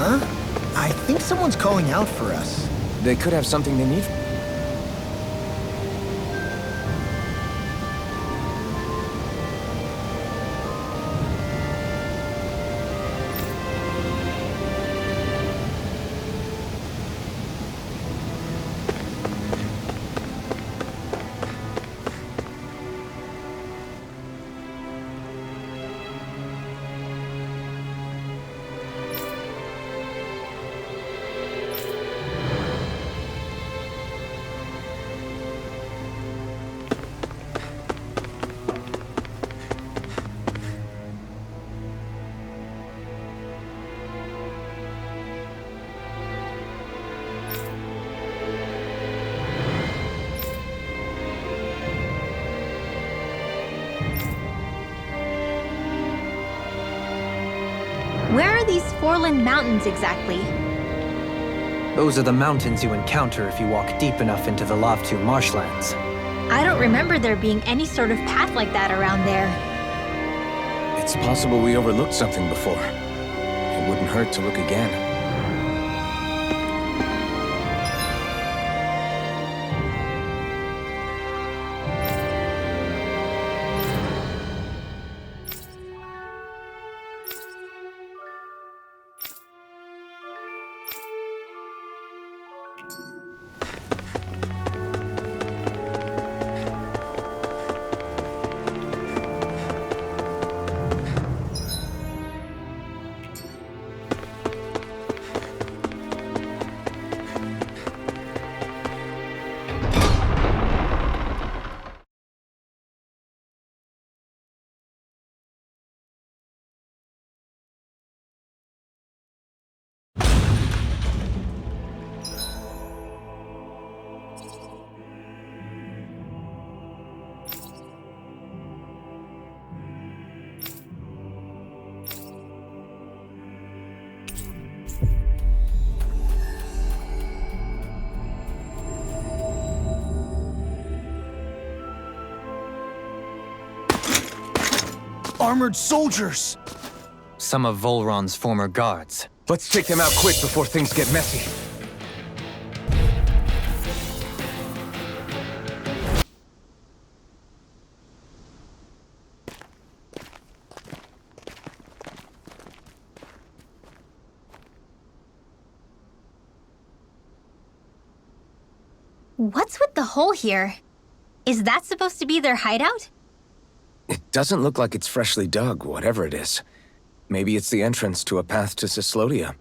Huh? I think someone's calling out for us. They could have something they need. Where are these Foreland Mountains exactly? Those are the mountains you encounter if you walk deep enough into the Lavtu marshlands. I don't remember there being any sort of path like that around there. It's possible we overlooked something before. It wouldn't hurt to look again. Armored soldiers! Some of Volron's former guards. Let's take them out quick before things get messy. What's with the hole here? Is that supposed to be their hideout? It doesn't look like it's freshly dug, whatever it is. Maybe it's the entrance to a path to Cyslodia.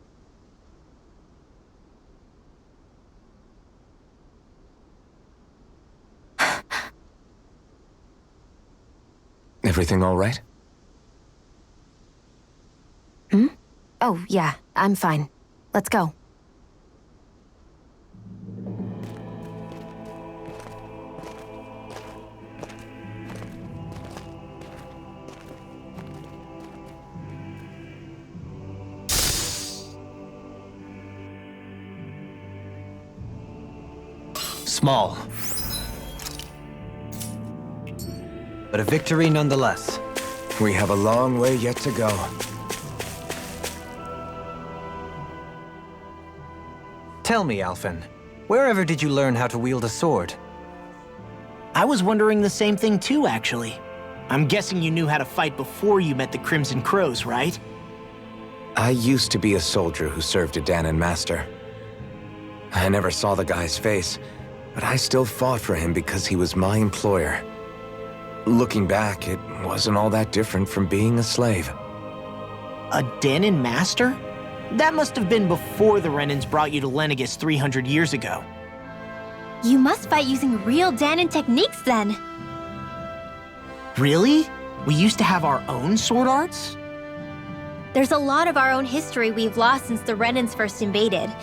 Everything all right? Hmm? Oh, yeah, I'm fine. Let's go. Small. But a victory nonetheless. We have a long way yet to go. Tell me, Alphen, wherever did you learn how to wield a sword? I was wondering the same thing too, actually. I'm guessing you knew how to fight before you met the Crimson Crows, right? I used to be a soldier who served a Danon master. I never saw the guy's face, but I still fought for him because he was my employer. Looking back, it wasn't all that different from being a slave. A Danon master? That must have been before the Renans brought you to Lenegis 300 years ago. You must fight using real Danon techniques then. Really? We used to have our own sword arts? There's a lot of our own history we've lost since the Renans first invaded.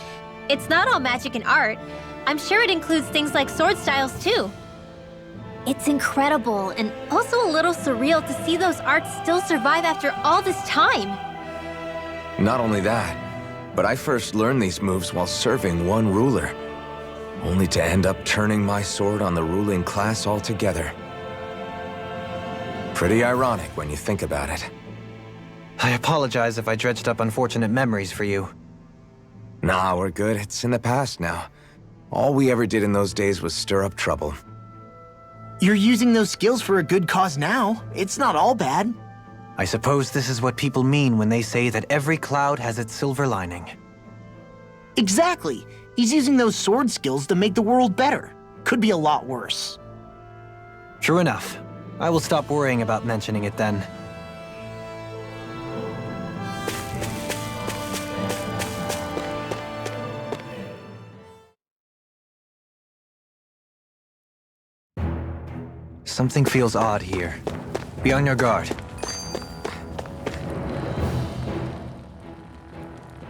It's not all magic and art. I'm sure it includes things like sword styles too. It's incredible and also a little surreal to see those arts still survive after all this time. Not only that, but I first learned these moves while serving one ruler, only to end up turning my sword on the ruling class altogether. Pretty ironic when you think about it. I apologize if I dredged up unfortunate memories for you. Nah, we're good. It's in the past now. All we ever did in those days was stir up trouble. You're using those skills for a good cause now. It's not all bad. I suppose this is what people mean when they say that every cloud has its silver lining. Exactly. He's using those sword skills to make the world better. Could be a lot worse. True enough. I will stop worrying about mentioning it then. Something feels odd here. Be on your guard.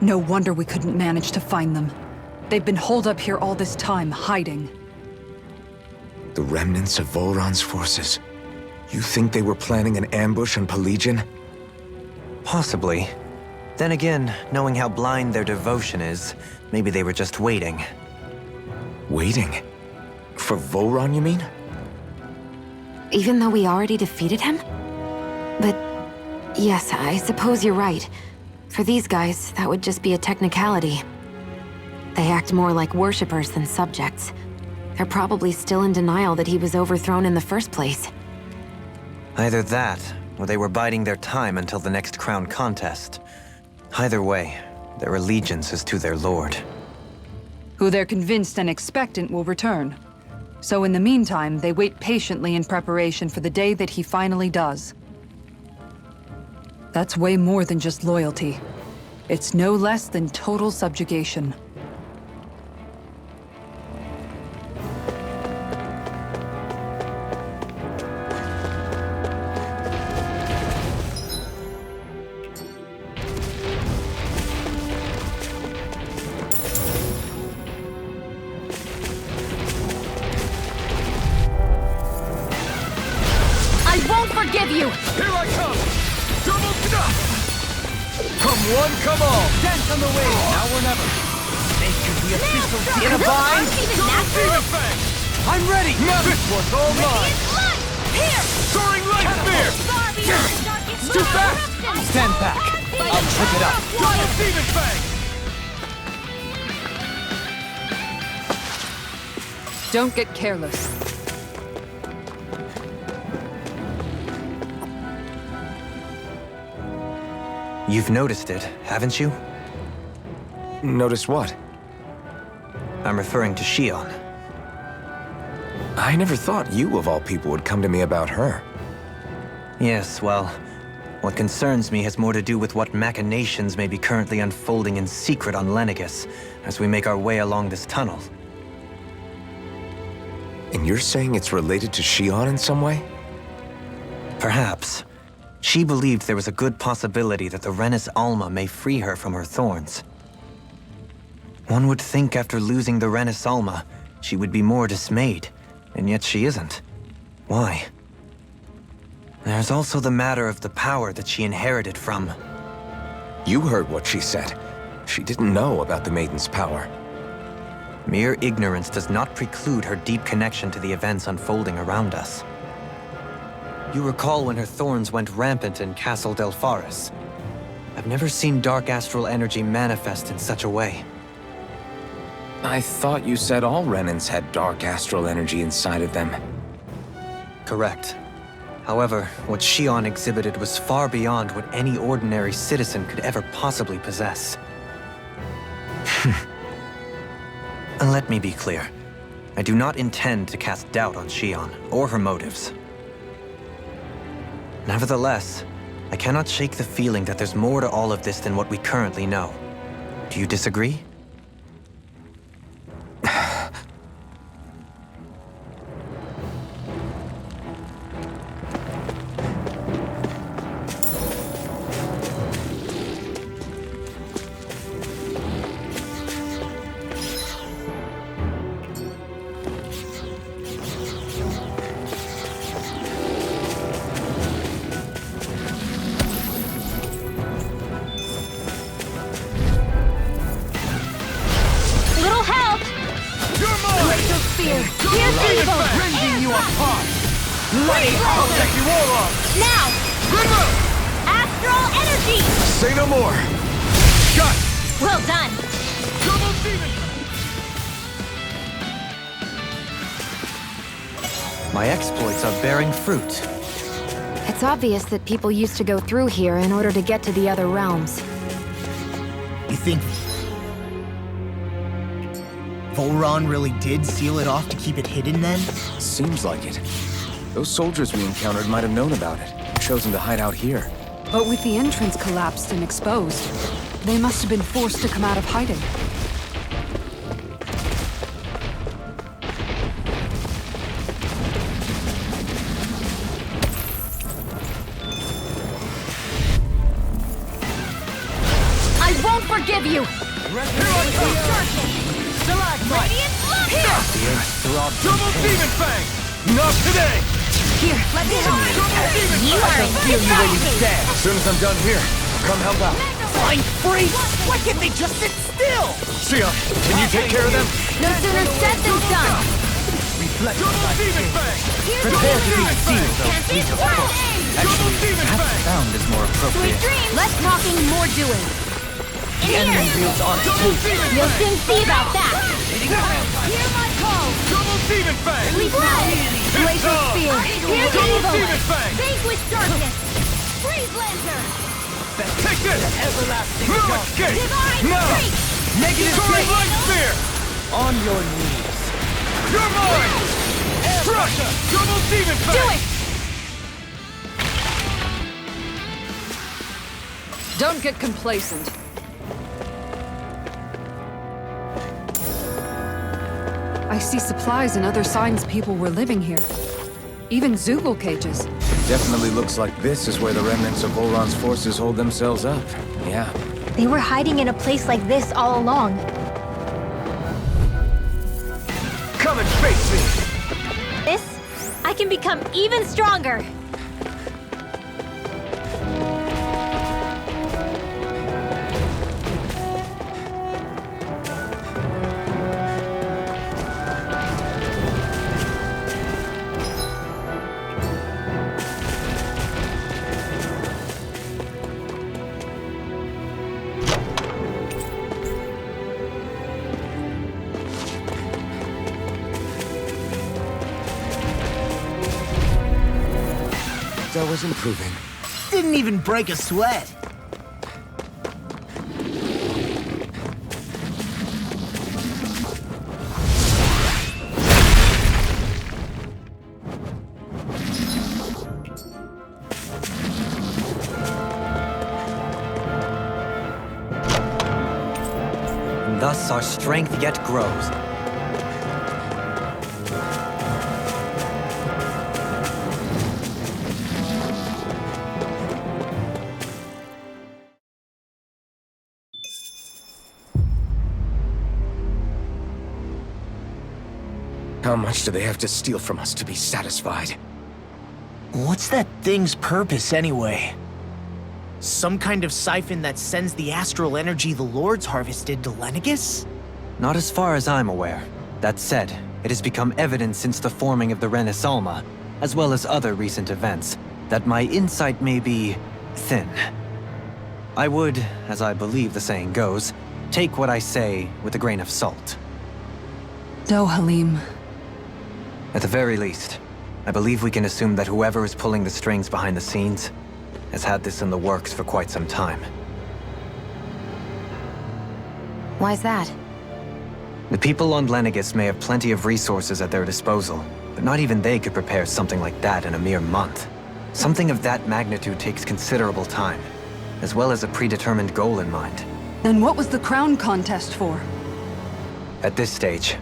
No wonder we couldn't manage to find them. They've been holed up here all this time, hiding. The remnants of Volron's forces. You think they were planning an ambush on Pelegion? Possibly. Then again, knowing how blind their devotion is, maybe they were just waiting. Waiting? For Volron, you mean? Even though we already defeated him? But yes, I suppose you're right. For these guys, that would just be a technicality. They act more like worshippers than subjects. They're probably still in denial that he was overthrown in the first place. Either that, or they were biding their time until the next crown contest. Either way, their allegiance is to their lord. Who they're convinced and expectant will return. So in the meantime, they wait patiently in preparation for the day that he finally does. That's way more than just loyalty. It's no less than total subjugation. I won't forgive you! Here I come! Double knuck! Come one, come all! Dance on the wing, now or never. They could be official in a bind. Demi-fiend! I'm ready. This one's all mine! Here! Soaring light spear! It's too fast! Stand back. I'll trip it up. Double Demi-fiend! Don't get careless. You've noticed it, haven't you? Notice what? I'm referring to Shion. I never thought you, of all people, would come to me about her. Yes, well, what concerns me has more to do with what machinations may be currently unfolding in secret on Lenegis as we make our way along this tunnel. And you're saying it's related to Shion in some way? Perhaps. She believed there was a good possibility that the Renis Alma may free her from her thorns. One would think after losing the Renis Alma, she would be more dismayed, and yet she isn't. Why? There's also the matter of the power that she inherited from. You heard what she said. She didn't know about the Maiden's power. Mere ignorance does not preclude her deep connection to the events unfolding around us. You recall when her thorns went rampant in Castle Delpharis. I've never seen dark astral energy manifest in such a way. I thought you said all Renans had dark astral energy inside of them. Correct. However, what Shion exhibited was far beyond what any ordinary citizen could ever possibly possess. And let me be clear. I do not intend to cast doubt on Shion or her motives. Nevertheless, I cannot shake the feeling that there's more to all of this than what we currently know. Do you disagree? Little help! You're mine! Glacial Spear! Here's evil! Rending you apart! Free I'll blow! take you all on! Now! Good move! Astral energy! Say no more! Shut! Well done! Go My exploits are bearing fruit. It's obvious that people used to go through here in order to get to the other realms. You think Volron really did seal it off to keep it hidden then? Seems like it. Those soldiers we encountered might have known about it, chosen to hide out here. But with the entrance collapsed and exposed, they must have been forced to come out of hiding. I won't forgive you! Double Demon Fang! Not today! Here, let me help you! You are a Feel you where you stand! As soon as I'm done here, come help out. Flying free! Why can't they just sit still? Sia, can you take care of them? no sooner said than done! Double Demon Fang! Prepare to be sealed, though. Can't be worse! Double Demon Fang! Sound is more Sweet appropriate. dreams! Less talking, more doing! In Enemy here! wields on Double Demon You'll Fang! soon see about that! Hear my call! Double Demon Fang! Sleep well! Glacial on! Spear! Hear the Double evil! Demon Fang! Vanquish darkness! Freeze Lancer! Take this! Everlasting No dark. escape! Divine No! Strength! Negative Soaring strength. Light Spear! On your knees. You're mine! Crush! Double Demon Fang! Do it! Don't get complacent. I see supplies and other signs people were living here. Even Zoogle cages. Definitely looks like this is where the remnants of Volron's forces hold themselves up. Yeah. They were hiding in a place like this all along. Come and face me! This, I can become even stronger! That was improving. Didn't even break a sweat. And thus our strength yet grows. How much do they have to steal from us to be satisfied? What's that thing's purpose anyway? Some kind of siphon that sends the astral energy the Lords harvested to Lenegus? Not as far as I'm aware. That said, it has become evident since the forming of the Renis Alma, as well as other recent events, that my insight may be thin. I would, as I believe the saying goes, take what I say with a grain of salt. No, Halim. At the very least, I believe we can assume that whoever is pulling the strings behind the scenes has had this in the works for quite some time. Why's that? The people on Lenegus may have plenty of resources at their disposal, but not even they could prepare something like that in a mere month. Something of that magnitude takes considerable time, as well as a predetermined goal in mind. Then what was the crown contest for? At this stage,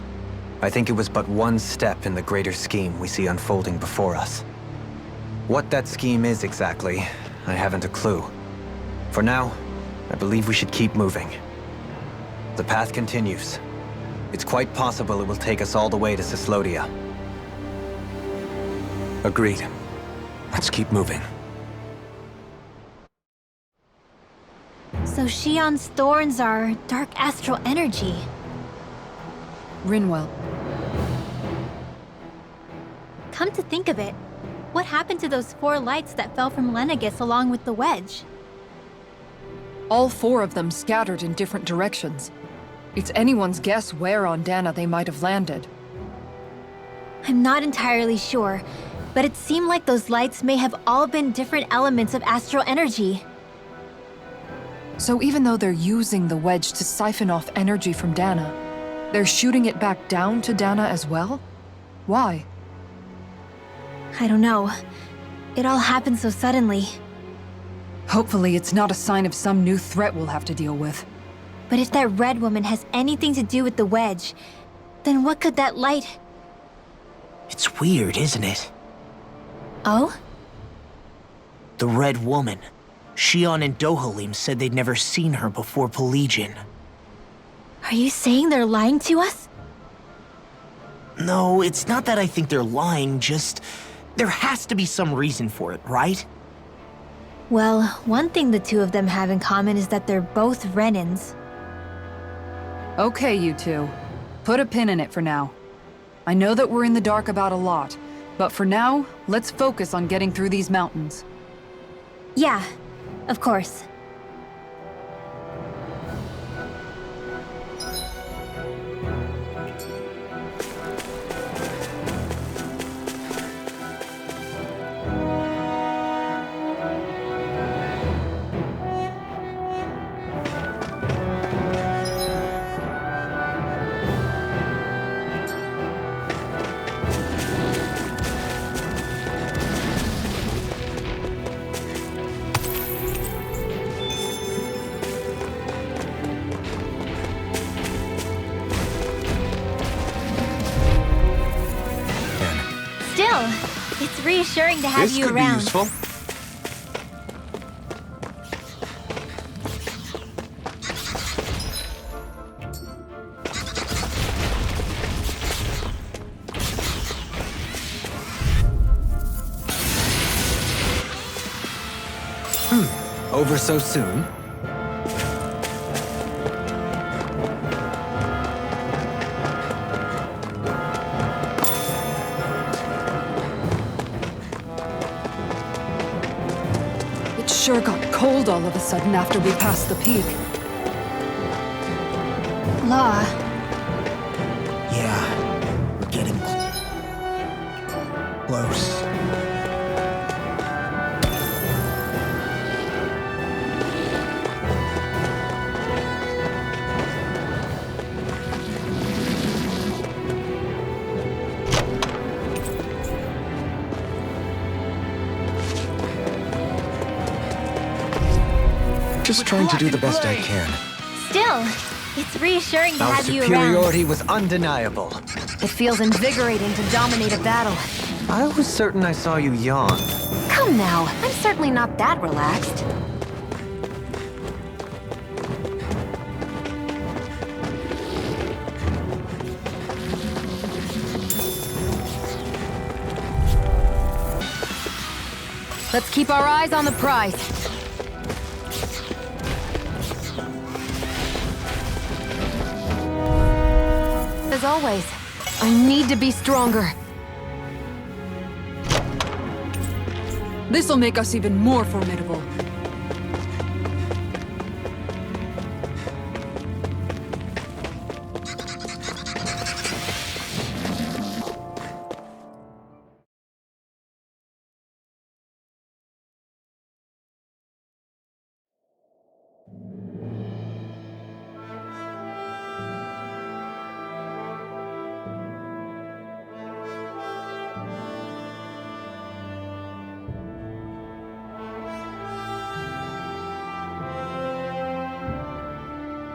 I think it was but one step in the greater scheme we see unfolding before us. What that scheme is exactly, I haven't a clue. For now, I believe we should keep moving. The path continues. It's quite possible it will take us all the way to Cyslodia. Agreed. Let's keep moving. So Shion's thorns are dark astral energy. Rinwell. Come to think of it, what happened to those 4 lights that fell from Lenegus along with the Wedge? All 4 of them scattered in different directions. It's anyone's guess where on Dana they might have landed. I'm not entirely sure, but it seemed like those lights may have all been different elements of astral energy. So even though they're using the Wedge to siphon off energy from Dana, they're shooting it back down to Dana as well? Why? I don't know. It all happened so suddenly. Hopefully it's not a sign of some new threat we'll have to deal with. But if that red woman has anything to do with the Wedge, then what could that light... It's weird, isn't it? Oh? The Red Woman. Shion and Dohalim said they'd never seen her before Pelagian. Are you saying they're lying to us? No, it's not that I think they're lying, just... there has to be some reason for it, right? Well, one thing the two of them have in common is that they're both Renins. Okay, you two. Put a pin in it for now. I know that we're in the dark about a lot, but for now, let's focus on getting through these mountains. Yeah, of course. Still, it's reassuring to have This you could around. be useful. Over so soon? It sure got cold all of a sudden after we passed the peak. Law, Yeah, we're getting close. Just trying to do the best I can. still, it's reassuring to Our have you around. superiority was undeniable. It feels invigorating to dominate a battle. I was certain I saw you yawn. Come now, I'm certainly not that relaxed. Let's keep our eyes on the prize. As always, I need to be stronger. This'll make us even more formidable.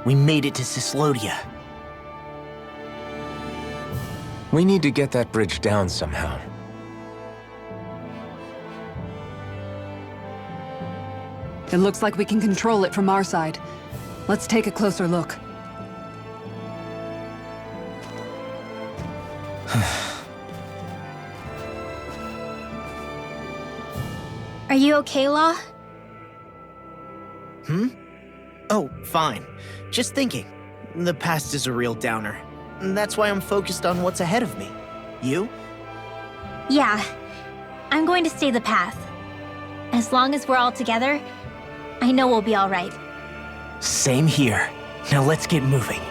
We made it to Cislodia. We need to get that bridge down somehow. It looks like we can control it from our side. Let's take a closer look. Are you okay, Law? Oh, fine. Just thinking. The past is a real downer. That's why I'm focused on what's ahead of me. You? Yeah. I'm going to stay the path. As long as we're all together, I know we'll be all right. Same here. Now let's get moving.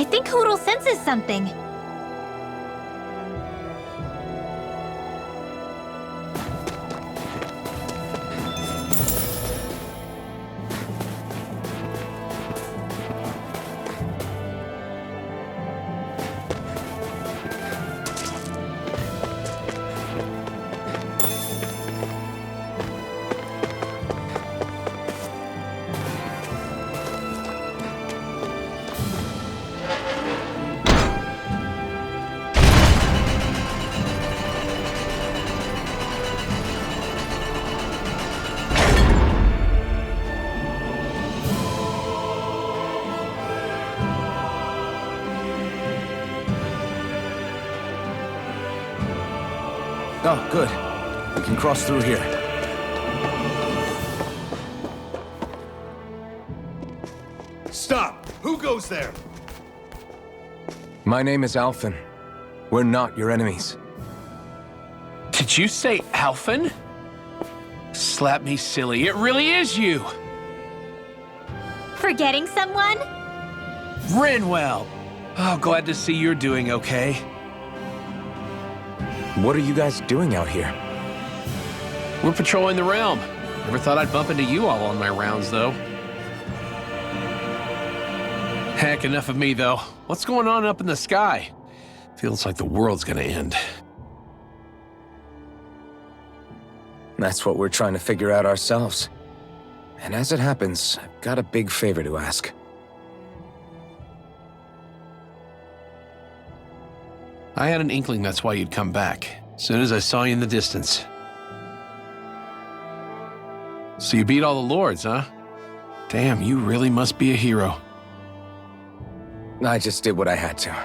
I think Hootle senses something. Oh, good. We can cross through here. Stop! Who goes there? My name is Alphen. We're not your enemies. Did you say Alphen? Slap me silly, it really is you! Forgetting someone? Rinwell! Oh, glad to see you're doing okay. What are you guys doing out here? We're patrolling the realm. Never thought I'd bump into you all on my rounds, though. Heck, enough of me, though. What's going on up in the sky? Feels like the world's gonna end. That's what we're trying to figure out ourselves. And as it happens, I've got a big favor to ask. I had an inkling that's why you'd come back, as soon as I saw you in the distance. So you beat all the lords, huh? Damn, you really must be a hero. I just did what I had to.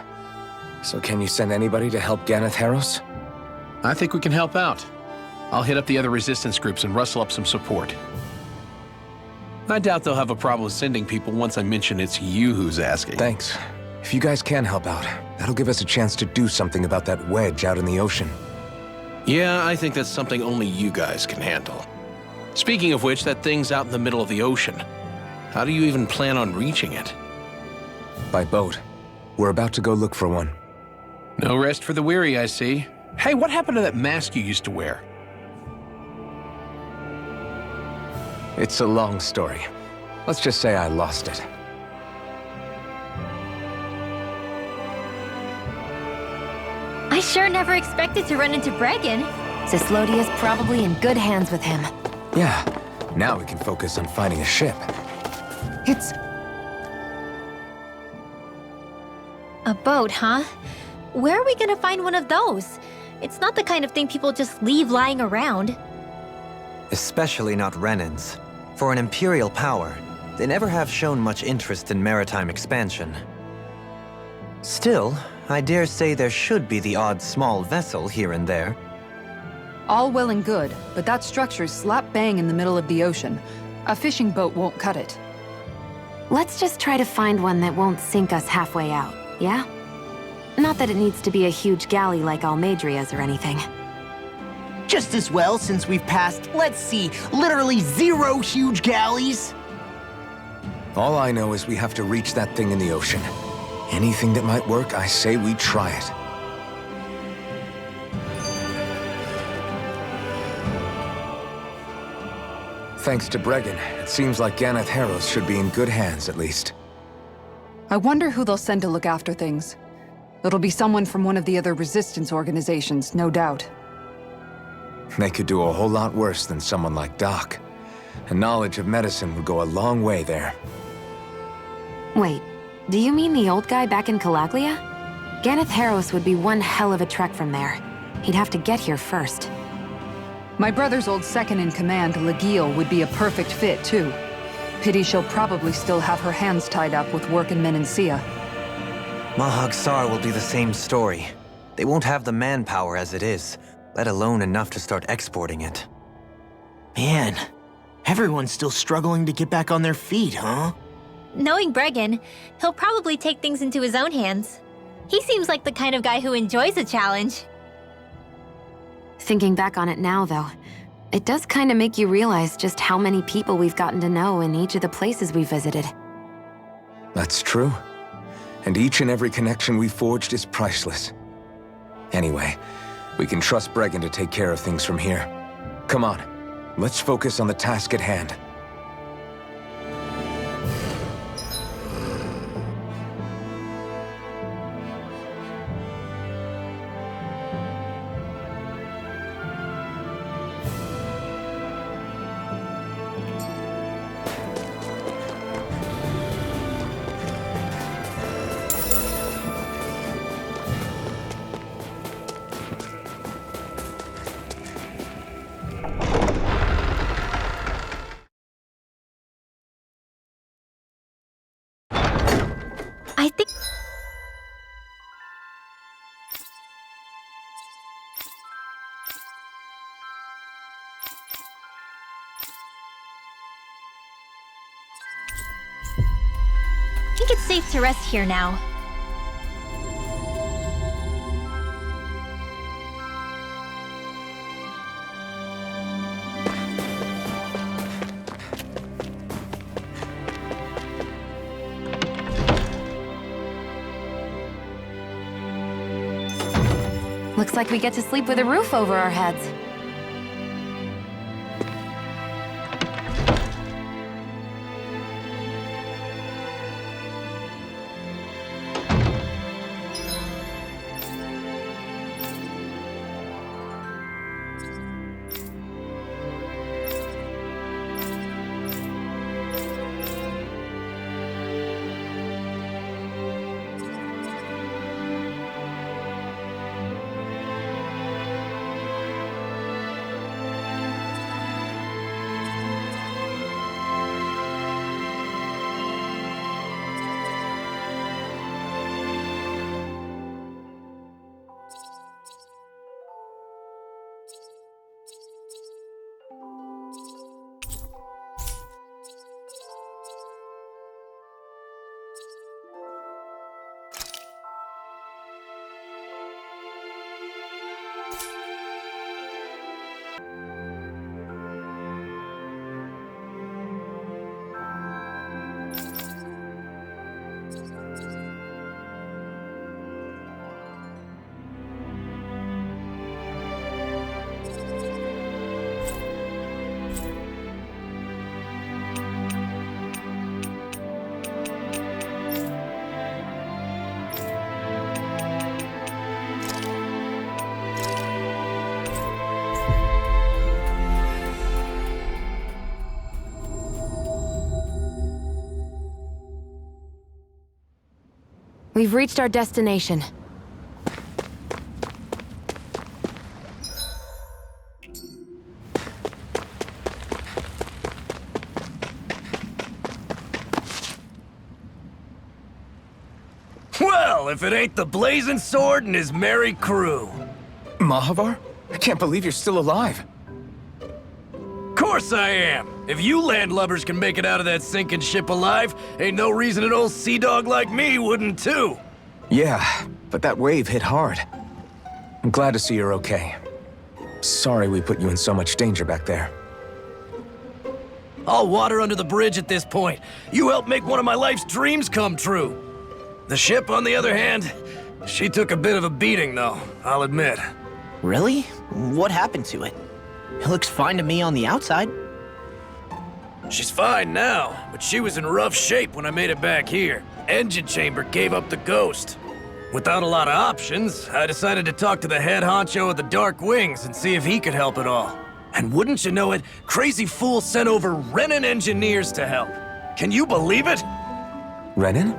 So can you send anybody to help Ganeth Harros? I think we can help out. I'll hit up the other resistance groups and rustle up some support. I doubt they'll have a problem with sending people once I mention it's you who's asking. Thanks. If you guys can help out, that'll give us a chance to do something about that wedge out in the ocean. Yeah, I think that's something only you guys can handle. Speaking of which, that thing's out in the middle of the ocean. How do you even plan on reaching it? By boat. We're about to go look for one. No rest for the weary, I see. Hey, what happened to that mask you used to wear? It's a long story. Let's just say I lost it. I sure never expected to run into Bregan. Cyslodia's probably in good hands with him. Yeah, now we can focus on finding a ship. It's... A boat, huh? Where are we gonna find one of those? It's not the kind of thing people just leave lying around. Especially not Renans. For an Imperial power, they never have shown much interest in maritime expansion. Still, I dare say there should be the odd small vessel here and there. all well and good, but that structure's slap bang in the middle of the ocean. A fishing boat won't cut it. Let's just try to find one that won't sink us halfway out, yeah? Not that it needs to be a huge galley like Almadria's or anything. Just as well, since we've passed, let's see, literally 0 huge galleys. All I know is we have to reach that thing in the ocean. Anything that might work, I say we try it. Thanks to Bregan, it seems like Ganeth Harros should be in good hands, at least. I wonder who they'll send to look after things. It'll be someone from one of the other resistance organizations, no doubt. They could do a whole lot worse than someone like Doc. A knowledge of medicine would go a long way there. Wait, do you mean the old guy back in Calaglia? Ganeth Harros would be one hell of a trek from there. He'd have to get here first. My brother's old second-in-command, Legil, would be a perfect fit, too. Pity she'll probably still have her hands tied up with work in Menancia. Mahag Sar will be the same story. They won't have the manpower as it is, let alone enough to start exporting it. Man, everyone's still struggling to get back on their feet, huh? Knowing Bregan, he'll probably take things into his own hands. He seems like the kind of guy who enjoys a challenge. Thinking back on it now, though, it does kind of make you realize just how many people we've gotten to know in each of the places we visited. That's true. and each and every connection we forged is priceless. Anyway, we can trust Bregan to take care of things from here. Come on, let's focus on the task at hand. I think... I think it's safe to rest here now. Looks like we get to sleep with a roof over our heads. We've reached our destination. Well, if it ain't the Blazing Sword and his merry crew. Mahavar? I can't believe you're still alive. Course I am. If you landlubbers can make it out of that sinking ship alive, ain't no reason an old sea dog like me wouldn't too. Yeah, but that wave hit hard. I'm glad to see you're okay. Sorry we put you in so much danger back there. All water under the bridge at this point. You helped make one of my life's dreams come true. The ship, on the other hand, she took a bit of a beating though, I'll admit. Really? What happened to it? It looks fine to me on the outside. She's fine now, but she was in rough shape when I made it back here. Engine chamber gave up the ghost. Without a lot of options, I decided to talk to the head honcho of the Dark Wings and see if he could help at all. And wouldn't you know it, Crazy Fool sent over Renin engineers to help. Can you believe it? Renin?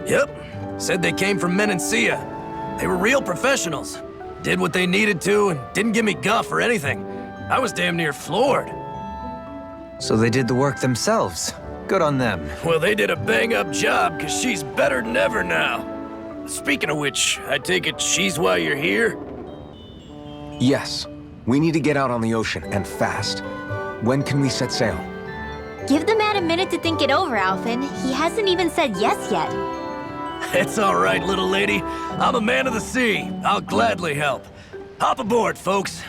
Yep. Said they came from Menancia. They were real professionals. Did what they needed to and didn't give me guff or anything. I was damn near floored. So they did the work themselves. Good on them. Well, they did a bang-up job, because she's better than ever now. Speaking of which, I take it she's why you're here? Yes. We need to get out on the ocean, and fast. When can we set sail? Give the man a minute to think it over, Alphen. He hasn't even said yes yet. It's all right, little lady. I'm a man of the sea. I'll gladly help. Hop aboard, folks.